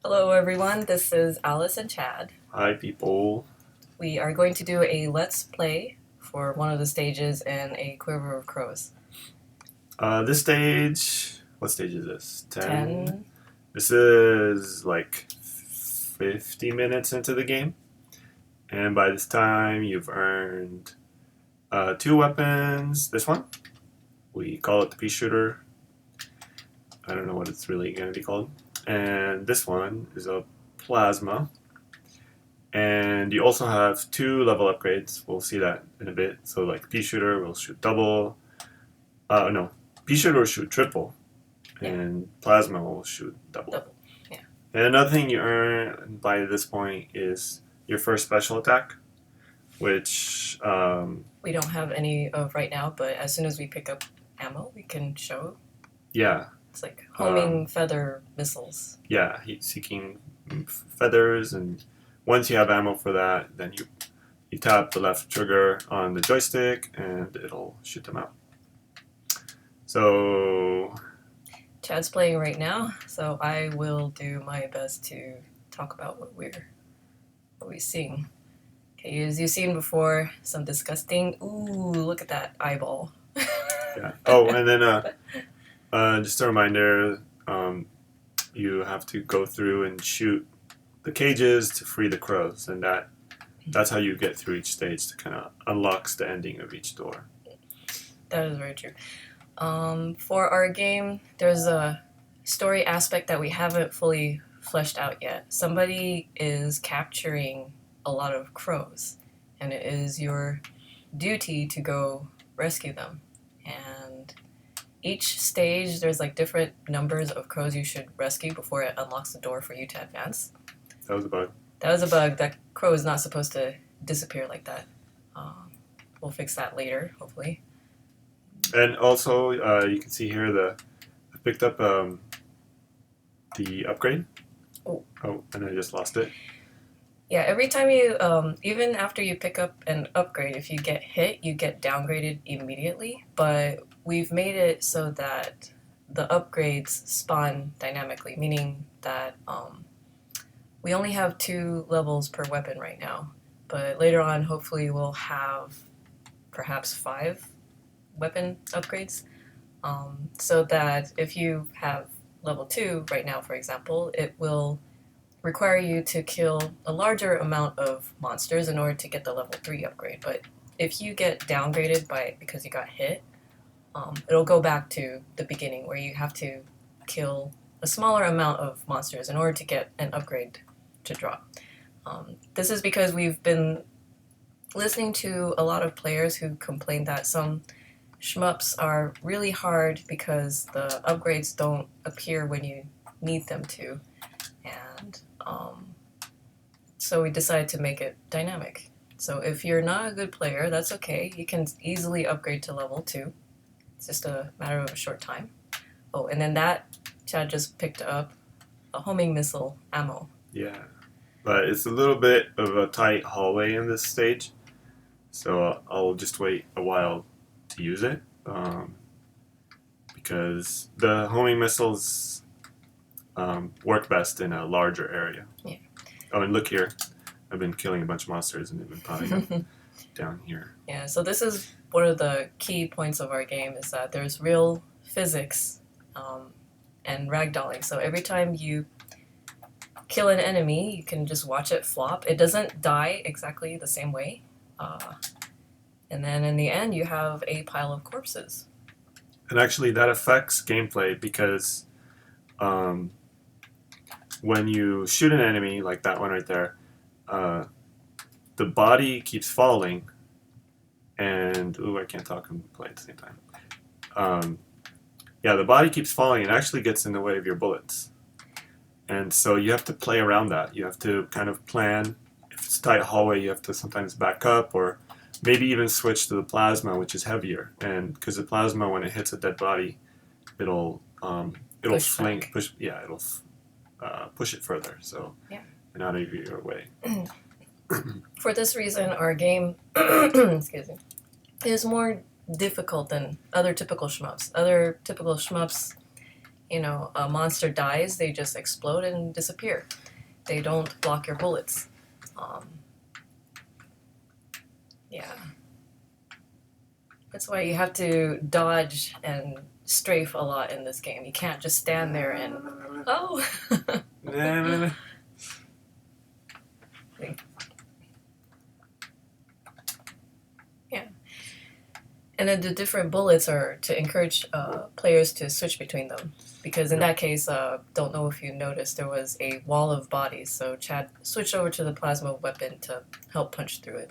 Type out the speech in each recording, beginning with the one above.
Hello everyone, this is Alice and Chad. Hi, people. We are going to do a Let's Play for one of the stages in a Quiver of Crows. This stage. What stage is this? 10. This is like 50 minutes into the game. And by this time, you've earned two weapons. This one, we call it the pea shooter. I don't know what it's really going to be called. And this one is a plasma. And you also have two level upgrades. We'll see that in a bit. So, like, pea shooter will shoot double. No, pea shooter will shoot triple. And plasma will shoot double. Yeah. And another thing you earn by this point is your first special attack, which we don't have any of right now, but as soon as we pick up ammo, we can show. Yeah. It's like homing feather missiles. Yeah, heat-seeking feathers, and once you have ammo for that, then you tap the left trigger on the joystick, and it'll shoot them out. So Chad's playing right now, so I will do my best to talk about what we're seeing. Okay, as you've seen before, some disgusting. Ooh, look at that eyeball. Yeah. Oh, and then just a reminder, you have to go through and shoot the cages to free the crows, and that's how you get through each stage to kind of unlocks the ending of each door. That is very true. For our game, there's a story aspect that we haven't fully fleshed out yet. Somebody is capturing a lot of crows, and it is your duty to go rescue them. And each stage, there's like different numbers of crows you should rescue before it unlocks the door for you to advance. That was a bug. That was a bug. That crow is not supposed to disappear like that. We'll fix that later, hopefully. And also, you can see here I picked up the upgrade. Oh, and I just lost it. Yeah, every time you, even after you pick up an upgrade, if you get hit, you get downgraded immediately. But we've made it so that the upgrades spawn dynamically, meaning that we only have 2 levels per weapon right now. But later on, hopefully, we'll have perhaps 5 weapon upgrades. So that if you have level 2 right now, for example, it will require you to kill a larger amount of monsters in order to get the level 3 upgrade. But if you get downgraded because you got hit, it'll go back to the beginning where you have to kill a smaller amount of monsters in order to get an upgrade to drop. This is because we've been listening to a lot of players who complain that some shmups are really hard because the upgrades don't appear when you need them to. And so we decided to make it dynamic. So if you're not a good player, that's okay. You can easily upgrade to level 2. It's just a matter of a short time. Oh, and then Chad just picked up a homing missile ammo. Yeah, but it's a little bit of a tight hallway in this stage, so I'll just wait a while to use it, because the homing missiles work best in a larger area. Yeah. Oh, and look here. I've been killing a bunch of monsters and they've been piling up down here. Yeah, so this is one of the key points of our game is that there's real physics and ragdolling. So every time you kill an enemy, you can just watch it flop. It doesn't die exactly the same way. And then in the end, you have a pile of corpses. And actually that affects gameplay because when you shoot an enemy, like that one right there, the body keeps falling, and I can't talk and play at the same time. Yeah, the body keeps falling and actually gets in the way of your bullets, and so you have to play around that. You have to kind of plan. If it's a tight hallway, you have to sometimes back up, or maybe even switch to the plasma, which is heavier, and because the plasma, when it hits a dead body, it'll push it further, so and out of your way. For this reason, our game excuse me, is more difficult than other typical shmups. Other typical shmups a monster dies, they just explode and disappear. They don't block your bullets. Um, yeah. That's why you have to dodge and strafe a lot in this game. You can't just stand there and oh. Yeah. And then the different bullets are to encourage players to switch between them. Because in that case, don't know if you noticed, there was a wall of bodies. So Chad switched over to the plasma weapon to help punch through it.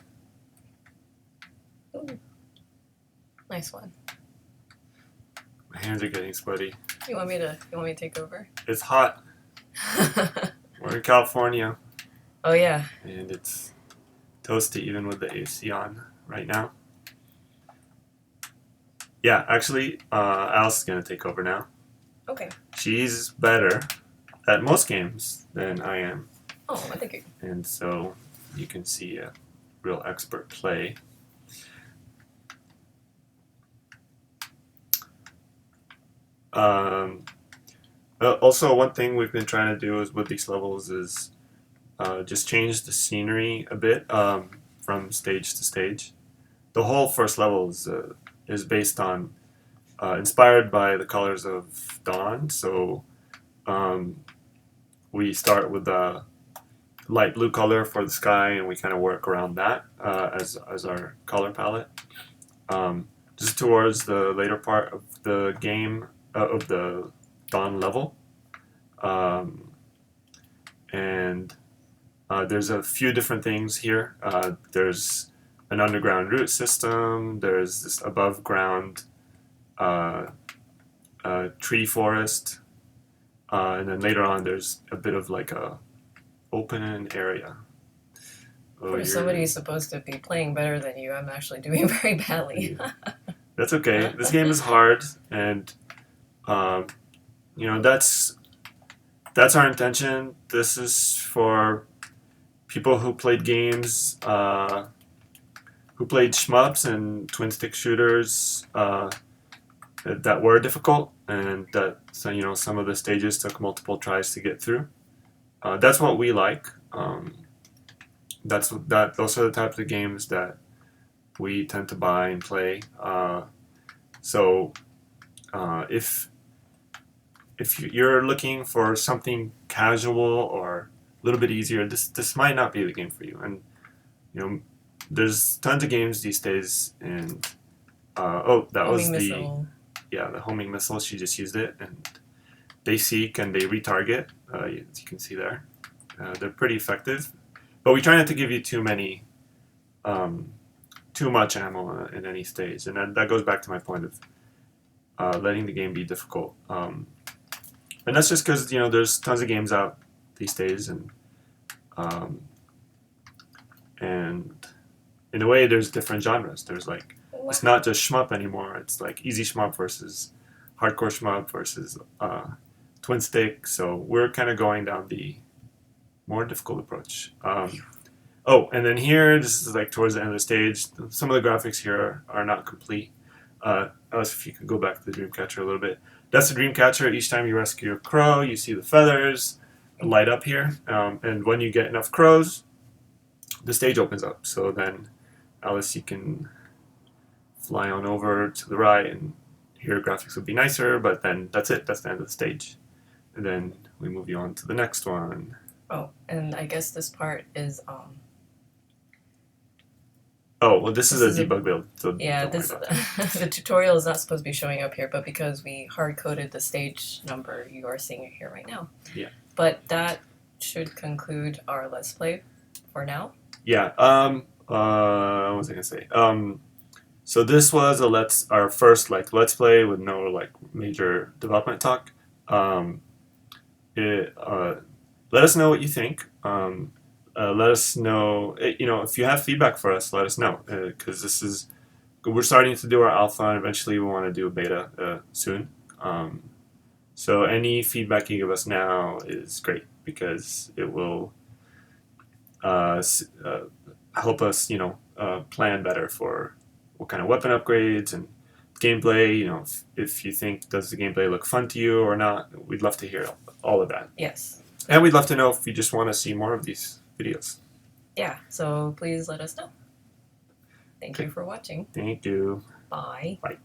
Ooh. Nice one. My hands are getting sweaty. You want me to take over? It's hot. We're in California. Oh yeah. And it's toasty even with the AC on right now. Yeah, actually, Alice is going to take over now. Okay. She's better at most games than I am. Oh, I think you... And so you can see a real expert play. Also, one thing we've been trying to do is with these levels is just change the scenery a bit from stage to stage. The whole first level is based on inspired by the colors of dawn. So we start with the light blue color for the sky, and we kind of work around that as our color palette. Just towards the later part of the game of the dawn level, and there's a few different things here. There's an underground root system. There's this above ground tree forest, and then later on there's a bit of like a open area. For somebody who's supposed to be playing better than you, I'm actually doing very badly. That's okay. This game is hard, and that's our intention. This is for people who played games, who played shmups and twin stick shooters that were difficult, and that some of the stages took multiple tries to get through. That's what we like. Those are the types of games that we tend to buy and play. So if you're looking for something casual or a little bit easier, this might not be the game for you. And there's tons of games these days. And that was the homing missile. She just used it, and they seek and they retarget. As you can see there, they're pretty effective. But we try not to give you too much ammo in any stage, and that goes back to my point of letting the game be difficult. And that's just because there's tons of games out these days, and in a way there's different genres. There's like it's not just shmup anymore. It's like easy shmup versus hardcore shmup versus twin stick. So we're kind of going down the more difficult approach. And then here, this is like towards the end of the stage. Some of the graphics here are not complete. Alice, if you could go back to the Dreamcatcher a little bit. That's the Dreamcatcher. Each time you rescue a crow, you see the feathers light up here. And when you get enough crows, the stage opens up. So then, Alice, you can fly on over to the right, and here graphics would be nicer, but then that's it. That's the end of the stage. And then we move you on to the next one. Oh, and I guess this part is this is a debug build. So yeah, the tutorial is not supposed to be showing up here, but because we hard-coded the stage number, you are seeing it here right now. Yeah. But that should conclude our Let's Play for now. Yeah. What was I gonna say? So this was our first Let's Play with no major development talk. Let us know what you think. Let us know, if you have feedback for us, let us know, because we're starting to do our alpha, and eventually we want to do a beta soon. So any feedback you give us now is great, because it will help us, plan better for what kind of weapon upgrades and gameplay, if you think, does the gameplay look fun to you or not? We'd love to hear all of that. Yes. And we'd love to know if you just want to see more of these videos. Yeah, so please let us know. Thank you for watching. Thank you. Bye. Bye.